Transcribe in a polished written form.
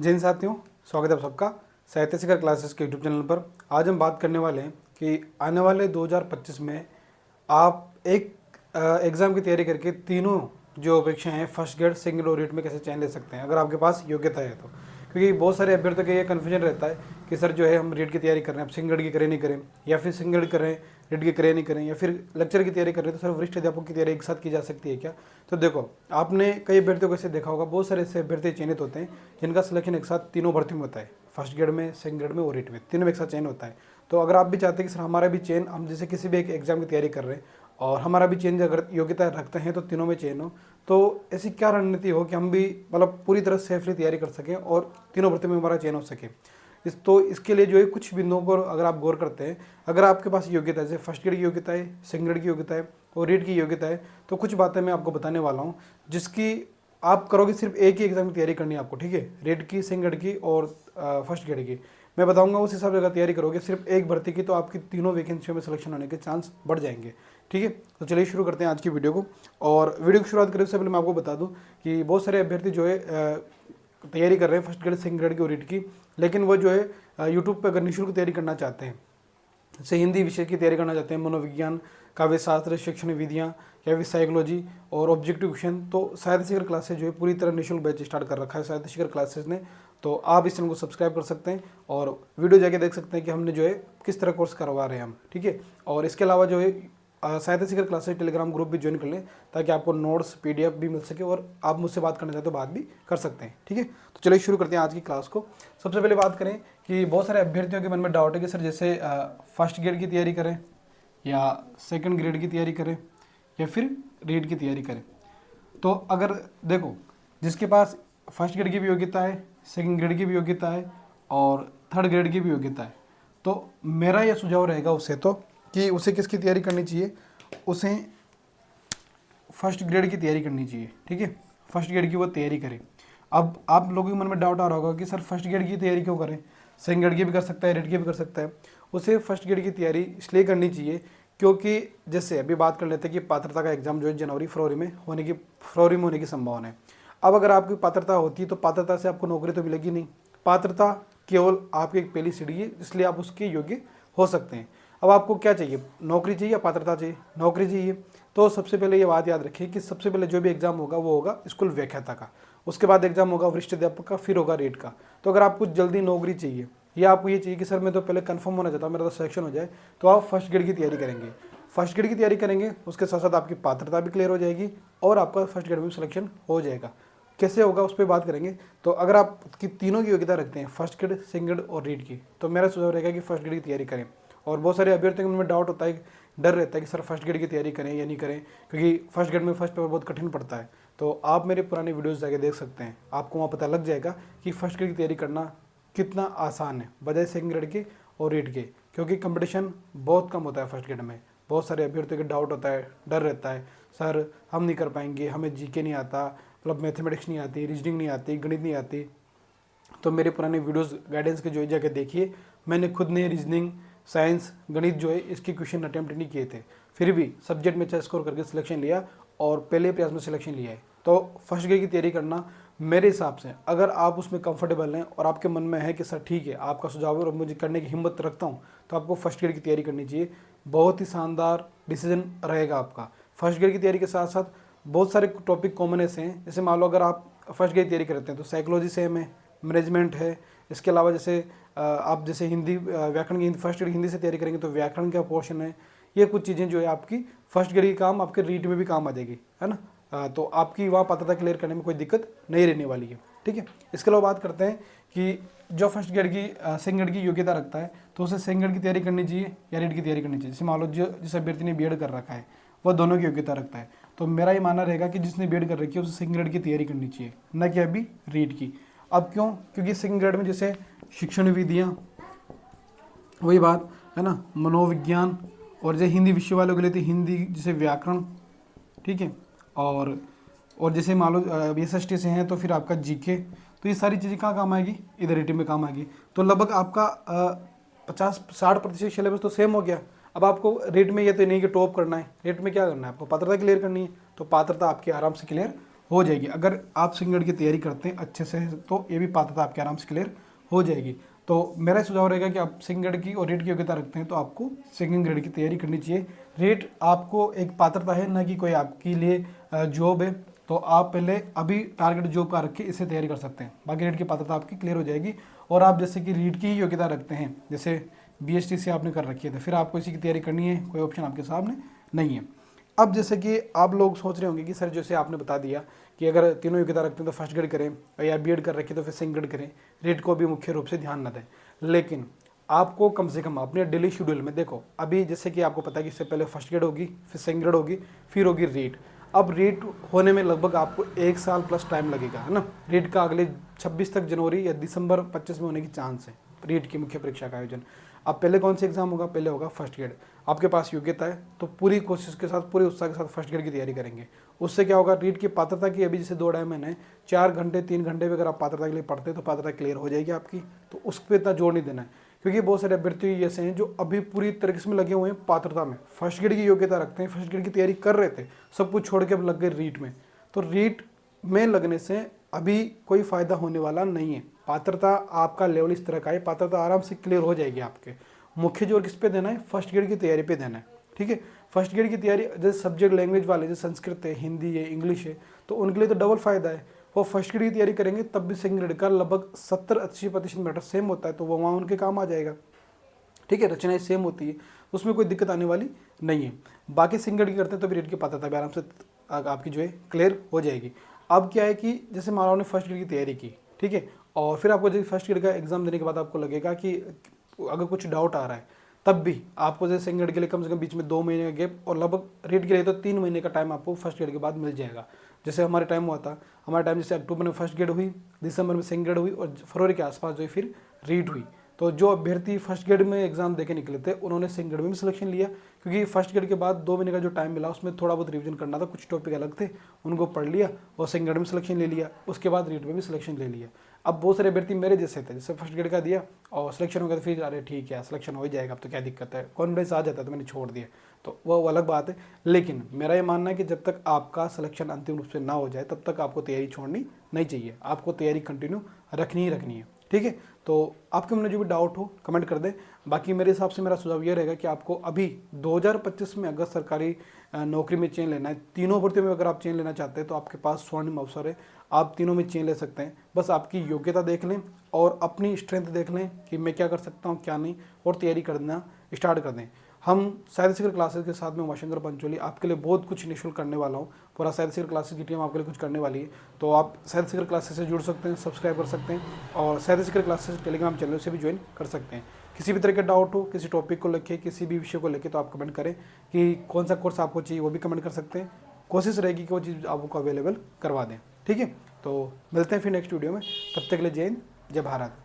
जय हिंद साथियों, स्वागत है आप सबका साहित्य शिखर क्लासेस के यूट्यूब चैनल पर। आज हम बात करने वाले हैं कि आने वाले 2025 में आप एक एग्ज़ाम की तैयारी करके तीनों जो अपेक्षाएं हैं फर्स्ट ग्रेड, सेकंड और रीट में कैसे चयन ले सकते हैं अगर आपके पास योग्यता है तो। क्योंकि बहुत सारे अभ्यर्थियों का ये कन्फ्यूजन रहता है कि सर जो है हम रीट की तैयारी कर रहे हैं, अब सेकंड ग्रेड की करें नहीं करें, या फिर सेकंड ग्रेड करें रीट की करें नहीं करें, या फिर लेक्चर की तैयारी कर रहे हैं तो सर वरिष्ठ अध्यापक की तैयारी एक साथ की जा सकती है क्या। तो देखो, आपने कई अभ्यर्थियों को ऐसे देखा होगा, बहुत सारे ऐसे अभ्यर्थी चयनित होते हैं जिनका सिलेक्शन एक साथ तीनों भर्ती में होता है, फर्स्ट ग्रेड में, सेकंड ग्रेड में और रीट में, तीनों में एक साथ चयन होता है। तो अगर आप भी चाहते हैं कि सर हमारा भी चयन, हम जैसे किसी भी एक एग्जाम की तैयारी कर रहे हैं और हमारा भी चयन अगर योग्यता रखते हैं तो तीनों में चयन हो, तो ऐसी क्या रणनीति हो कि हम भी मतलब पूरी तरह सेफली तैयारी कर सकें और तीनों भर्ती में हमारा चयन हो सके। इसके लिए जो है कुछ बिंदुओं पर अगर आप गौर करते हैं, अगर आपके पास योग्यता है, जैसे फर्स्ट ग्रेड की योग्यता है, सेकंड ग्रेड की योग्यता है और रीट की योग्यता है, तो कुछ बातें मैं आपको बताने वाला हूँ जिसकी आप करोगे। सिर्फ एक ही एग्जाम की तैयारी करनी है आपको, ठीक है, रीट की, सेकंड ग्रेड की और फर्स्ट ग्रेड की मैं बताऊंगा। उस हिसाब से अगर तैयारी करोगे सिर्फ एक भर्ती की, तो आपकी तीनों वैकेंसियों में सिलेक्शन होने के चांस बढ़ जाएंगे, ठीक है। तो चलिए शुरू करते हैं आज की वीडियो को। और वीडियो की शुरुआत करने से पहले मैं आपको बता दूं कि बहुत सारे अभ्यर्थी जो है तैयारी कर रहे हैं फर्स्ट ग्रेड, सेकंड ग्रेड की और रीट की, लेकिन वो जो है यूट्यूब पर अगर निःशुल्क तैयारी करना चाहते हैं, जैसे हिंदी विषय की तैयारी करना चाहते हैं, मनोविज्ञान, काव्य शास्त्र, शैक्षणिक विधियाँ या फिर साइकोलॉजी और ऑब्जेक्टिव क्वेश्चन, तो साहित्य शिखर क्लासेस जो है पूरी तरह निःशुल्क बैच स्टार्ट कर रखा है साहित्य शिखर क्लासेस ने। तो आप इस चैनल को सब्सक्राइब कर सकते हैं और वीडियो जाके देख सकते हैं कि हमने जो है किस तरह कोर्स करवा रहे हैं हम, ठीक है। और इसके अलावा जो है साहित्य शिखर क्लासेस टेलीग्राम ग्रुप भी ज्वाइन कर लें ताकि आपको नोट्स, पीडीएफ भी मिल सके और आप मुझसे बात करना चाहते हो तो बात भी कर सकते हैं, ठीक है। तो चलिए शुरू करते हैं आज की क्लास को। सबसे पहले बात करें कि बहुत सारे अभ्यर्थियों के मन में डाउट है कि सर जैसे फर्स्ट ग्रेड की तैयारी करें या सेकंड ग्रेड की तैयारी करें या फिर रीट की तैयारी करें। तो अगर देखो, जिसके पास फर्स्ट ग्रेड की भी योग्यता है, सेकंड ग्रेड की भी योग्यता है और थर्ड ग्रेड की भी योग्यता है, तो मेरा यह सुझाव रहेगा उससे तो कि उसे किसकी तैयारी करनी चाहिए, उसे फर्स्ट ग्रेड की तैयारी करनी चाहिए, ठीक है। फर्स्ट ग्रेड की वो तैयारी करें। अब आप लोगों के मन में डाउट आ रहा होगा कि सर फर्स्ट ग्रेड की तैयारी क्यों करें, सेकंड ग्रेड की भी कर सकता है, रीट की भी कर सकता है। उसे फर्स्ट ग्रेड की तैयारी इसलिए करनी चाहिए क्योंकि जैसे अभी बात कर लेते हैं कि पात्रता का एग्जाम जो है जनवरी फरवरी में होने की संभावना है। अब अगर आपकी पात्रता होती है तो पात्रता से आपको नौकरी तो मिलेगी नहीं, पात्रता केवल आपकी एक पहली सीढ़ी है, इसलिए आप उसके योग्य हो सकते हैं। अब आपको क्या चाहिए, नौकरी चाहिए या पात्रता चाहिए? नौकरी चाहिए। तो सबसे पहले ये बात याद रखिए कि सबसे पहले जो भी एग्जाम होगा वो होगा स्कूल व्याख्याता का, उसके बाद एग्जाम होगा वरिष्ठ अध्यापक का, फिर होगा रीट का। तो अगर आपको जल्दी नौकरी चाहिए या आपको ये चाहिए कि सर मैं तो पहले कंफर्म होना चाहता हूँ, मेरा तो सिलेक्शन हो जाए, तो आप फर्स्ट ग्रेड की तैयारी करेंगे। फर्स्ट ग्रेड की तैयारी करेंगे, उसके साथ साथ आपकी पात्रता भी क्लियर हो जाएगी और आपका फर्स्ट ग्रेड में सिलेक्शन हो जाएगा। कैसे होगा उस पर बात करेंगे। तो अगर आप की तीनों की योग्यता रखते हैं, फर्स्ट ग्रेड, सेकंड ग्रेड और रीट की, तो मेरा सुझाव रहेगा कि फर्स्ट ग्रेड की तैयारी करें। और बहुत सारे अभ्यर्थियों में डाउट होता है, डर रहता है कि सर फर्स्ट ग्रेड की तैयारी करें या नहीं करें, क्योंकि फर्स्ट ग्रेड में फर्स्ट पेपर बहुत कठिन पड़ता है। तो आप मेरे पुराने वीडियोस जाके देख सकते हैं, आपको वहाँ पता लग जाएगा कि फर्स्ट ग्रेड की तैयारी करना कितना आसान है बजाय सेकंड ग्रेड के और रीट के, क्योंकि कंपटीशन बहुत कम होता है फर्स्ट ग्रेड में। बहुत सारे अभ्यर्थियों के डाउट होता है, डर रहता है, सर हम नहीं कर पाएंगे, हमें जीके नहीं आता, मतलब मैथमेटिक्स नहीं आती, रीजनिंग नहीं आती, गणित नहीं आती। तो मेरे पुराने वीडियोस गाइडेंस के जो जगह देखिए, मैंने खुद ने रीजनिंग, साइंस, गणित जो है इसके क्वेश्चन अटैम्प्ट नहीं किए थे, फिर भी सब्जेक्ट में अच्छा स्कोर करके सिलेक्शन लिया और पहले प्रयास में सिलेक्शन लिया है। तो फर्स्ट ग्रेड की तैयारी करना मेरे हिसाब से, अगर आप उसमें कंफर्टेबल हैं और आपके मन में है कि सर ठीक है आपका सुझाव है और मुझे करने की हिम्मत रखता हूँ, तो आपको फर्स्ट ग्रेड की तैयारी करनी चाहिए। बहुत ही शानदार डिसीजन रहेगा आपका। फर्स्ट ग्रेड की तैयारी के साथ साथ बहुत सारे टॉपिक कॉमन ऐसे हैं, जैसे मान लो अगर आप फर्स्ट ग्रेड की तैयारी करते हैं तो साइकोलॉजी सेम है, मैनेजमेंट है। इसके अलावा जैसे आप जैसे हिंदी, व्याकरण की फर्स्ट ग्रेड हिंदी से तैयारी करेंगे तो व्याकरण का पोर्शन है। ये कुछ चीज़ें जो है आपकी फर्स्ट ग्रेड की काम आपके रीट में भी काम आ जाएगी, है ना। तो आपकी वहाँ पात्रता क्लियर करने में कोई दिक्कत नहीं रहने वाली है, ठीक है। इसके अलावा बात करते हैं कि जो फर्स्ट ग्रेड की, सेकंड ग्रेड की योग्यता रखता है, तो उसे सेकंड ग्रेड की तैयारी करनी चाहिए या रीट की तैयारी करनी चाहिए। जैसे मान लो जिस अभ्यर्थी ने बीएड कर रखा है वह दोनों की योग्यता रखता है, तो मेरा ये मानना रहेगा कि जिसने बीएड कर रखी है उसे सेकंड ग्रेड की तैयारी करनी चाहिए, न कि अभी रीट की। अब क्यों? क्योंकि सेकंड ग्रेड में जैसे शिक्षण विधियाँ, वही बात है ना, मनोविज्ञान, और जैसे हिंदी विषय वालों के लिए तो हिंदी, जैसे व्याकरण, ठीक है। और जैसे मान लो BSST से हैं तो फिर आपका जीके, तो ये सारी चीज़ें कहाँ काम आएगी, इधर रीटिंग में काम आएगी। तो लगभग आपका 50-60% सिलेबस तो सेम हो गया। अब आपको रेट में ये तो नहीं कि टॉप करना है, रेट में क्या करना है, आपको पात्रता क्लियर करनी है, तो पात्रता आपकी आराम से क्लियर हो जाएगी। अगर आप सेकंड ग्रेड की तैयारी करते हैं अच्छे से तो ये भी पात्रता आपके आराम से क्लियर हो जाएगी। तो मेरा सुझाव रहेगा कि आप सेकंड ग्रेड की और रेट की योग्यता रखते हैं तो आपको सेकंड ग्रेड की तैयारी करनी चाहिए। रेट आपको एक पात्रता है, ना कि कोई आपके लिए जॉब है। तो आप पहले अभी टारगेट जॉब का रख के इससे तैयारी कर सकते हैं, बाकी रेट की पात्रता आपकी क्लियर हो जाएगी। और आप जैसे कि रीट की ही योग्यता रखते हैं, जैसे बीएसटी से आपने कर रखी है, तो फिर आपको इसी की तैयारी करनी है, कोई ऑप्शन आपके सामने नहीं है। अब जैसे कि आप लोग सोच रहे होंगे कि सर जैसे आपने बता दिया कि अगर तीनों योग्यता रखते हैं तो फर्स्ट ग्रेड करें, या बीएड कर रखी तो फिर सेकंड ग्रेड करें, रेट को भी मुख्य रूप से ध्यान न दें। लेकिन आपको कम से कम अपने डेली शेड्यूल में देखो, अभी जैसे कि आपको पता है कि इससे पहले फर्स्ट ग्रेड होगी, फिर सेकंड ग्रेड होगी, फिर होगी रेट। अब रेट होने में लगभग आपको 1 साल प्लस टाइम लगेगा, है ना। रेट का अगले 26 तक जनवरी या दिसंबर 25 में होने की चांस है रेट की मुख्य परीक्षा का आयोजन। अब पहले कौन सा एग्जाम होगा? पहले होगा फर्स्ट ग्रेड। आपके पास योग्यता है तो पूरी कोशिश के साथ, पूरे उत्साह के साथ फर्स्ट ग्रेड की तैयारी करेंगे। उससे क्या होगा, रीट की पात्रता की अभी जैसे 2 डायमंड है, 4 घंटे 3 घंटे में अगर आप पात्रता के लिए पढ़ते हैं तो पात्रता क्लियर हो जाएगी आपकी। तो उस पर इतना जोर नहीं देना है, क्योंकि बहुत सारे अभ्यर्थी ऐसे हैं जो अभी पूरी तरीके से लगे हुए हैं पात्रता में, फर्स्ट ग्रेड की योग्यता रखते हैं, फर्स्ट ग्रेड की तैयारी कर रहे थे, सब कुछ छोड़ के अब लग गए रीट में। तो रीट में लगने से अभी कोई फायदा होने वाला नहीं है। पात्रता आपका लेवल इस तरह का है, पात्रता आराम से क्लियर हो जाएगी आपके। मुख्य जोर किस पे देना है? फर्स्ट ग्रेड की तैयारी पे देना है, ठीक है। फर्स्ट ग्रेड की तैयारी जैसे सब्जेक्ट लैंग्वेज वाले, जैसे संस्कृत है, हिंदी है, इंग्लिश है, तो उनके लिए तो डबल फायदा है। वो फर्स्ट ग्रेड की तैयारी करेंगे तब भी सेकंड ग्रेड का लगभग 70-80% मैटर सेम होता है, तो वो वहाँ उनके काम आ जाएगा, ठीक है। रचनाएं सेम होती है, उसमें कोई दिक्कत आने वाली नहीं है। बाकी सेकंड ग्रेड की करते हैं तो भी रेट की पात्रता भी आराम से आपकी जो है क्लियर हो जाएगी। अब क्या है कि जैसे मान लो आपने फर्स्ट ग्रेड की तैयारी की, ठीक है, और फिर आपको जैसे फर्स्ट ग्रेड का एग्जाम देने के बाद आपको लगेगा कि अगर कुछ डाउट आ रहा है, तब भी आपको जैसे सेकंड ग्रेड के लिए कम से कम बीच में 2 महीने का गैप, और लगभग रेट के लिए तो 3 महीने का टाइम आपको फर्स्ट ग्रेड के बाद मिल जाएगा। जैसे हमारे टाइम हुआ था, हमारे टाइम जैसे अक्टूबर में फर्स्ट ग्रेड हुई, दिसंबर में सेकंड ग्रेड हुई, और फरवरी के आसपास जो है फिर रीट हुई। तो जो अभ्यर्थी फर्स्ट ग्रेड में एग्जाम देके निकले थे उन्होंने सेकंड ग्रेड में भी सिलेक्शन लिया, क्योंकि फर्स्ट ग्रेड के बाद 2 महीने का जो टाइम मिला उसमें थोड़ा बहुत रिवीजन करना था, कुछ टॉपिक अलग थे उनको पढ़ लिया और सेकंड ग्रेड में सिलेक्शन ले लिया, उसके बाद रीट में भी सिलेक्शन ले लिया। अब बहुत सारे अभ्यर्थी मेरे जैसे थे, जैसे फर्स्ट ग्रेड का दिया और सिलेक्शन हो गया तो फिर अरे ठीक है सिलेक्शन हो ही जाएगा, अब तो क्या दिक्कत है, कॉन्फिडेंस आ जाता है, तो मैंने छोड़ दिया, तो वो अलग बात है। लेकिन मेरा ये मानना है कि जब तक आपका सिलेक्शन अंतिम रूप से ना हो जाए तब तक आपको तैयारी छोड़नी नहीं चाहिए, आपको तैयारी कंटिन्यू रखनी ही रखनी है, ठीक है। तो आपके मन में जो भी डाउट हो कमेंट कर दें। बाकी मेरे हिसाब से मेरा सुझाव ये रहेगा कि आपको अभी 2025 में अगर सरकारी नौकरी में चेंज लेना है, तीनों भर्तियों में अगर आप चेंज लेना चाहते हैं तो आपके पास स्वर्णिम अवसर है, आप तीनों में चेंज ले सकते हैं। बस आपकी योग्यता देख लें और अपनी स्ट्रेंथ देख लें कि मैं क्या कर सकता हूँ क्या नहीं, और तैयारी करना स्टार्ट कर दें। हम साहित्य शिखर क्लासेस के साथ में उमाशंकर पंचोली आपके लिए बहुत कुछ निःशुल्क करने वाला हूँ। पूरा साहित्य शिखर क्लासेस की टीम आपके लिए कुछ करने वाली है, तो आप साहित्य शिखर क्लासेस से जुड़ सकते हैं, सब्सक्राइब कर सकते हैं, और साहित्य शिखर क्लासेस टेलीग्राम चैनल से भी ज्वाइन कर सकते हैं। किसी भी तरह का डाउट हो, किसी टॉपिक को लेके, किसी भी विषय को लेके, तो आप कमेंट करें कि कौन सा कोर्स आपको चाहिए, वो भी कमेंट कर सकते हैं। कोशिश रहेगी कि वो चीज़ आपको अवेलेबल करवा दें, ठीक है। तो मिलते हैं फिर नेक्स्ट वीडियो में, तब तक के लिए जय हिंद, जय भारत।